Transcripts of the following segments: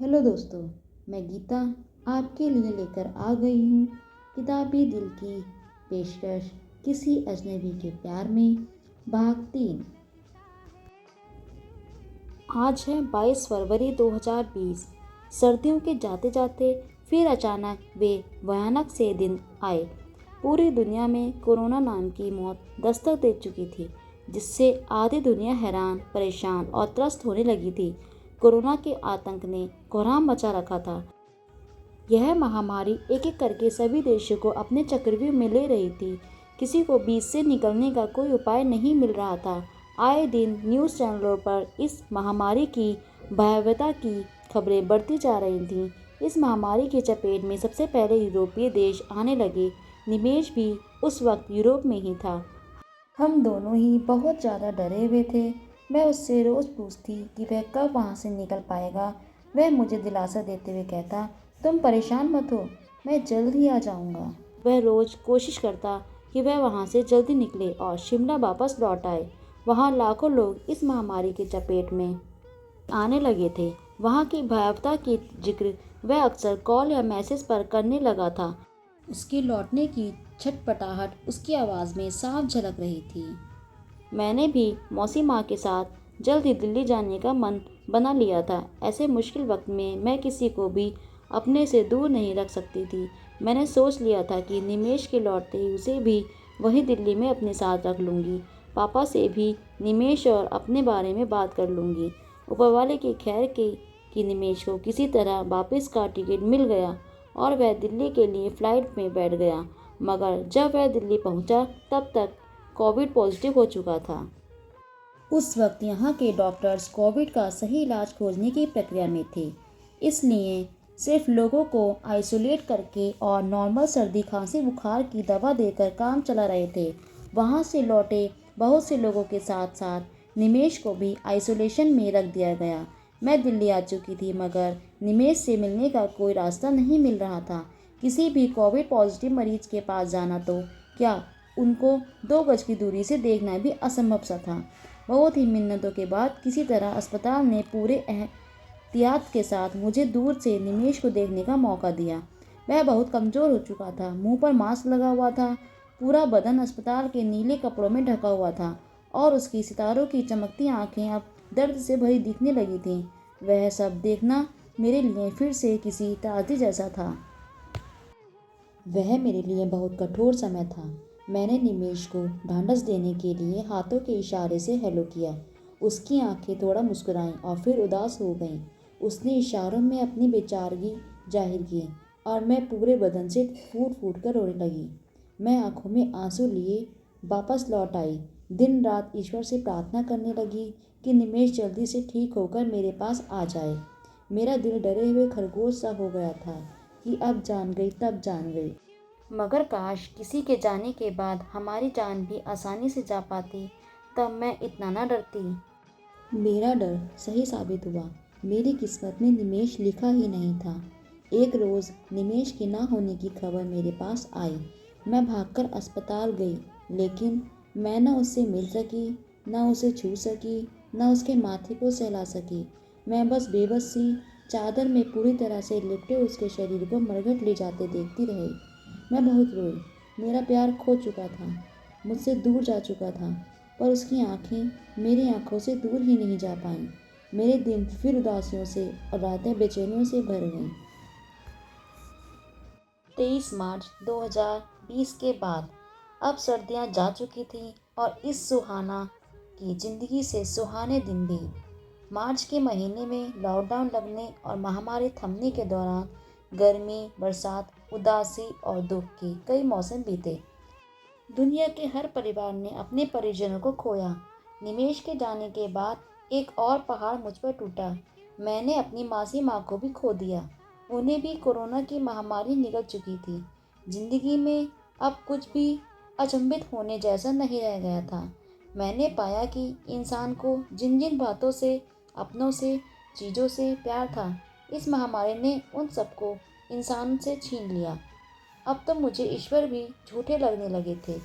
Hello दोस्तों, मैं गीता आपके लिए लेकर आ गई हूँ किताबी दिल की पेशकश किसी अजनबी के प्यार में भाग 3। आज है 22 फरवरी 2020। सर्दियों के जाते जाते फिर अचानक वे भयानक से दिन आए। पूरी दुनिया में कोरोना नाम की मौत दस्तक दे चुकी थी, जिससे आधी दुनिया हैरान, परेशान और त्रस्त होने लगी थी। कोरोना के आतंक ने कोहराम मचा रखा था। यह महामारी एक एक करके सभी देशों को अपने चक्रव्यूह में ले रही थी। किसी को बीच से निकलने का कोई उपाय नहीं मिल रहा था। आए दिन न्यूज़ चैनलों पर इस महामारी की भयावहता की खबरें बढ़ती जा रही थीं। इस महामारी की चपेट में सबसे पहले यूरोपीय देश आने लगे। निमेश भी उस वक्त यूरोप में ही था। हम दोनों ही बहुत ज़्यादा डरे हुए थे। मैं उससे रोज़ पूछती कि वह कब वहाँ से निकल पाएगा। वह मुझे दिलासा देते हुए कहता, तुम परेशान मत हो, मैं जल्द ही आ जाऊँगा। वह रोज़ कोशिश करता कि वह वहाँ से जल्दी निकले और शिमला वापस लौट आए। वहाँ लाखों लोग इस महामारी की चपेट में आने लगे थे। वहाँ की भयावहता की जिक्र वह अक्सर कॉल या मैसेज पर करने लगा था। उसके लौटने की छटपटाहट उसकी आवाज़ में साफ झलक रही थी। मैंने भी मौसी माँ के साथ जल्द ही दिल्ली जाने का मन बना लिया था। ऐसे मुश्किल वक्त में मैं किसी को भी अपने से दूर नहीं रख सकती थी। मैंने सोच लिया था कि निमेश के लौटते ही उसे भी वहीं दिल्ली में अपने साथ रख लूँगी। पापा से भी निमेश और अपने बारे में बात कर लूँगी। ऊपर वाले की खैर कि निमेश को किसी तरह वापस का टिकट मिल गया और वह दिल्ली के लिए फ़्लाइट में बैठ गया। मगर जब वह दिल्ली पहुंचा तब तक कोविड पॉजिटिव हो चुका था। उस वक्त यहाँ के डॉक्टर्स कोविड का सही इलाज खोजने की प्रक्रिया में थे, इसलिए सिर्फ लोगों को आइसोलेट करके और नॉर्मल सर्दी खांसी बुखार की दवा देकर काम चला रहे थे। वहाँ से लौटे बहुत से लोगों के साथ साथ निमेश को भी आइसोलेशन में रख दिया गया। मैं दिल्ली आ चुकी थी, मगर निमेश से मिलने का कोई रास्ता नहीं मिल रहा था। किसी भी कोविड पॉजिटिव मरीज के पास जाना तो क्या, उनको 2 गज की दूरी से देखना भी असंभव सा था। बहुत ही मिन्नतों के बाद किसी तरह अस्पताल ने पूरे एहतियात के साथ मुझे दूर से निमेश को देखने का मौका दिया। वह बहुत कमज़ोर हो चुका था, मुंह पर मास्क लगा हुआ था, पूरा बदन अस्पताल के नीले कपड़ों में ढका हुआ था और उसकी सितारों की चमकती आंखें अब दर्द से भरी दिखने लगी थीं। वह सब देखना मेरे लिए फिर से किसी ताज़ी जैसा था। वह मेरे लिए बहुत कठोर समय था। मैंने निमेश को ढांढस देने के लिए हाथों के इशारे से हेलो किया। उसकी आंखें थोड़ा मुस्कुराईं और फिर उदास हो गईं। उसने इशारों में अपनी बेचारगी जाहिर की और मैं पूरे बदन से फूट फूट कर रोने लगी। मैं आंखों में आंसू लिए वापस लौट आई। दिन रात ईश्वर से प्रार्थना करने लगी कि निमेश जल्दी से ठीक होकर मेरे पास आ जाए। मेरा दिल डरे हुए खरगोश सा हो गया था कि अब जान गई तब जान गई। मगर काश किसी के जाने के बाद हमारी जान भी आसानी से जा पाती, तब मैं इतना ना डरती। मेरा डर सही साबित हुआ। मेरी किस्मत में निमेश लिखा ही नहीं था। एक रोज़ निमेश के ना होने की खबर मेरे पास आई। मैं भागकर अस्पताल गई, लेकिन मैं न उससे मिल सकी, न उसे छू सकी, न उसके माथे को सहला सकी। मैं बस बेबस सी चादर में पूरी तरह से लिपटे उसके शरीर को मरघट ले जाते देखती रही। मैं बहुत रोई। मेरा प्यार खो चुका था, मुझसे दूर जा चुका था, पर उसकी आंखें मेरी आंखों से दूर ही नहीं जा पाईं। मेरे दिन फिर उदासियों से और रातें बेचैनियों से भर गईं। 23 मार्च 2020 के बाद अब सर्दियां जा चुकी थीं और इस सुहाना की ज़िंदगी से सुहाने दिन भी। मार्च के महीने में लॉकडाउन लगने और महामारी थमने के दौरान गर्मी, बरसात, उदासी और दुख के कई मौसम बीते। दुनिया के हर परिवार ने अपने परिजनों को खोया। निमेश के जाने के बाद एक और पहाड़ मुझ पर टूटा। मैंने अपनी मासी माँ को भी खो दिया। उन्हें भी कोरोना की महामारी निकल चुकी थी। जिंदगी में अब कुछ भी अचंभित होने जैसा नहीं रह गया था। मैंने पाया कि इंसान को जिन जिन बातों से, अपनों से, चीज़ों से प्यार था, इस महामारी ने उन सबको इंसान से छीन लिया। अब तो मुझे ईश्वर भी झूठे लगने लगे थे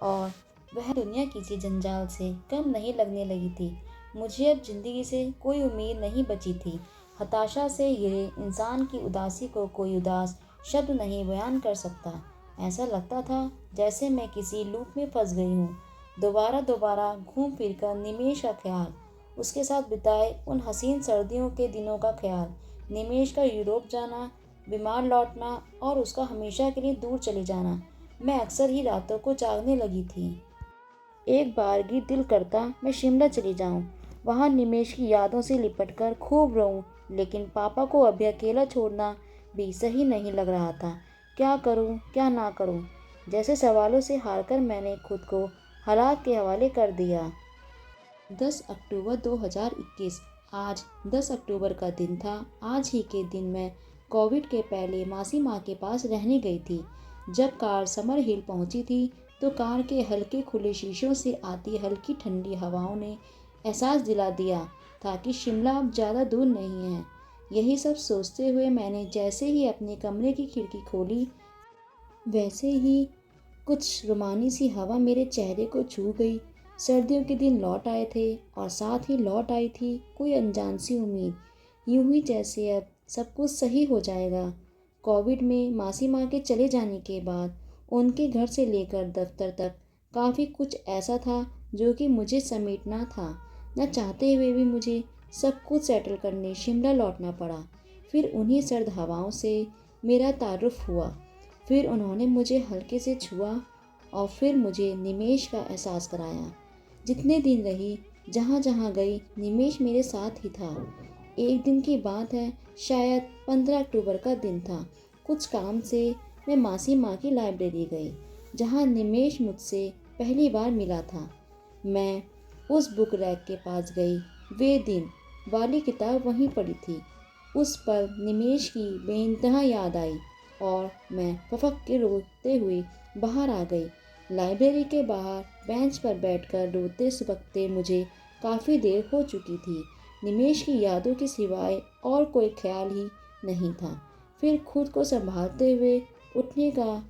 और वह दुनिया किसी जंजाल से कम नहीं लगने लगी थी। मुझे अब जिंदगी से कोई उम्मीद नहीं बची थी। हताशा से घिरे इंसान की उदासी को कोई उदास शब्द नहीं बयान कर सकता। ऐसा लगता था जैसे मैं किसी लूप में फंस गई हूँ। दोबारा दोबारा घूम फिर कर निमेश का ख्याल, उसके साथ बिताए उन हसीन सर्दियों के दिनों का ख्याल, निमेश का यूरोप जाना, बीमार लौटना और उसका हमेशा के लिए दूर चले जाना। मैं अक्सर ही रातों को जागने लगी थी। एक बारगी दिल करता मैं शिमला चली जाऊं, वहां निमेश की यादों से लिपटकर खूब रोऊं, लेकिन पापा को अभी अकेला छोड़ना भी सही नहीं लग रहा था। क्या करूं, क्या ना करूं, जैसे सवालों से हारकर मैंने खुद को हालात के हवाले कर दिया। 10 अक्टूबर 2021। आज 10 अक्टूबर का दिन था। आज ही के दिन मैं कोविड के पहले मासी माँ के पास रहने गई थी। जब कार समर हिल पहुंची थी तो कार के हल्के खुले शीशों से आती हल्की ठंडी हवाओं ने एहसास दिला दिया था कि शिमला अब ज़्यादा दूर नहीं है। यही सब सोचते हुए मैंने जैसे ही अपने कमरे की खिड़की खोली, वैसे ही कुछ रुमानी सी हवा मेरे चेहरे को छू गई। सर्दियों के दिन लौट आए थे और साथ ही लौट आई थी कोई अनजान सी उम्मीद। यूं ही जैसे अब सब कुछ सही हो जाएगा। कोविड में मासी माँ के चले जाने के बाद उनके घर से लेकर दफ्तर तक काफ़ी कुछ ऐसा था जो कि मुझे समेटना था। न चाहते हुए भी मुझे सब कुछ सेटल करने शिमला लौटना पड़ा। फिर उन्हीं सर्द हवाओं से मेरा तारुफ हुआ। फिर उन्होंने मुझे हल्के से छुआ और फिर मुझे निमेश का एहसास कराया। जितने दिन रही, जहाँ जहाँ गई, निमेश मेरे साथ ही था। एक दिन की बात है, शायद 15 अक्टूबर का दिन था। कुछ काम से मैं मासी माँ की लाइब्रेरी गई, जहाँ निमेश मुझसे पहली बार मिला था। मैं उस बुक रैक के पास गई। वे दिन वाली किताब वहीं पड़ी थी। उस पर निमेश की बेइंतहा याद आई और मैं फफक के रोते हुए बाहर आ गई। लाइब्रेरी के बाहर बेंच पर बैठकर रोते सुबकते मुझे काफ़ी देर हो चुकी थी। निमेश की यादों के सिवाय और कोई ख्याल ही नहीं था। फिर खुद को संभालते हुए उठने का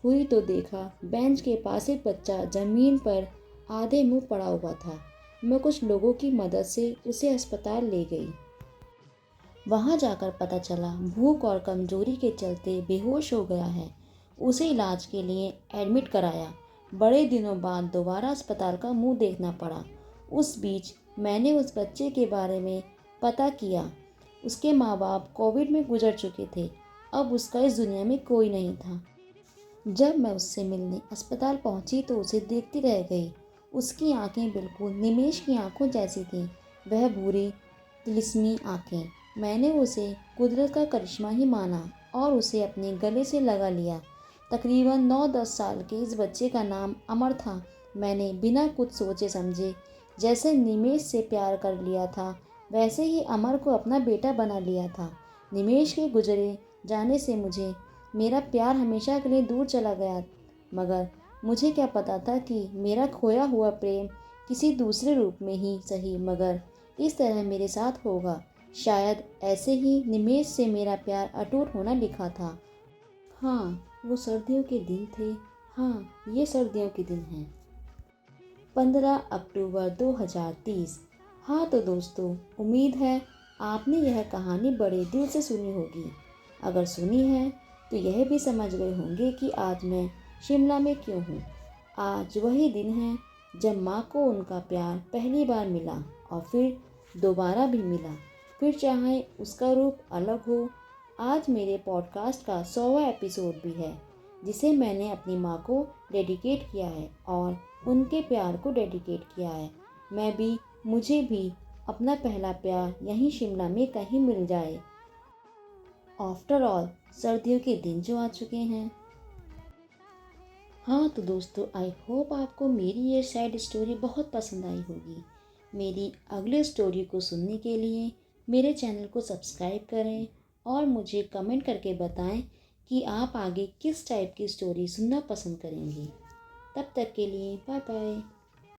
हुई तो देखा बेंच के पास एक बच्चा ज़मीन पर आधे मुंह पड़ा हुआ था। मैं कुछ लोगों की मदद से उसे अस्पताल ले गई। वहां जाकर पता चला भूख और कमजोरी के चलते बेहोश हो गया है। उसे इलाज के लिए एडमिट कराया। बड़े दिनों बाद दोबारा अस्पताल का मुंह देखना पड़ा। उस बीच मैंने उस बच्चे के बारे में पता किया। उसके माँ बाप कोविड में गुजर चुके थे। अब उसका इस दुनिया में कोई नहीं था। जब मैं उससे मिलने अस्पताल पहुंची तो उसे देखती रह गई। उसकी आंखें बिल्कुल निमेश की आंखों जैसी थीं। वह भूरी तिलिस्मी आंखें। मैंने उसे कुदरत का करिश्मा ही माना और उसे अपने गले से लगा लिया। तकरीबन 9-10 साल के इस बच्चे का नाम अमर था। मैंने बिना कुछ सोचे समझे जैसे निमेश से प्यार कर लिया था, वैसे ही अमर को अपना बेटा बना लिया था। निमेश के गुजरे जाने से मुझे मेरा प्यार हमेशा के लिए दूर चला गया, मगर मुझे क्या पता था कि मेरा खोया हुआ प्रेम किसी दूसरे रूप में ही सही मगर इस तरह मेरे साथ होगा। शायद ऐसे ही निमेश से मेरा प्यार अटूट होना लिखा था। हाँ, वो सर्दियों के दिन थे। हाँ, ये सर्दियों के दिन हैं। 15 अक्टूबर 2030। हाँ तो दोस्तों, उम्मीद है आपने यह कहानी बड़े दिल से सुनी होगी। अगर सुनी है तो यह भी समझ गए होंगे कि आज मैं शिमला में क्यों हूँ। आज वही दिन है जब माँ को उनका प्यार पहली बार मिला और फिर दोबारा भी मिला, फिर चाहे उसका रूप अलग हो। आज मेरे पॉडकास्ट का 100वां एपिसोड भी है, जिसे मैंने अपनी माँ को डेडिकेट किया है और उनके प्यार को डेडिकेट किया है। मुझे भी अपना पहला प्यार यहीं शिमला में कहीं मिल जाए। आफ्टर ऑल, सर्दियों के दिन जो आ चुके हैं। हाँ तो दोस्तों, आई होप आपको मेरी ये सैड स्टोरी बहुत पसंद आई होगी। मेरी अगली स्टोरी को सुनने के लिए मेरे चैनल को सब्सक्राइब करें और मुझे कमेंट करके बताएं कि आप आगे किस टाइप की स्टोरी सुनना पसंद करेंगी। तब तक के लिए बाय बाय।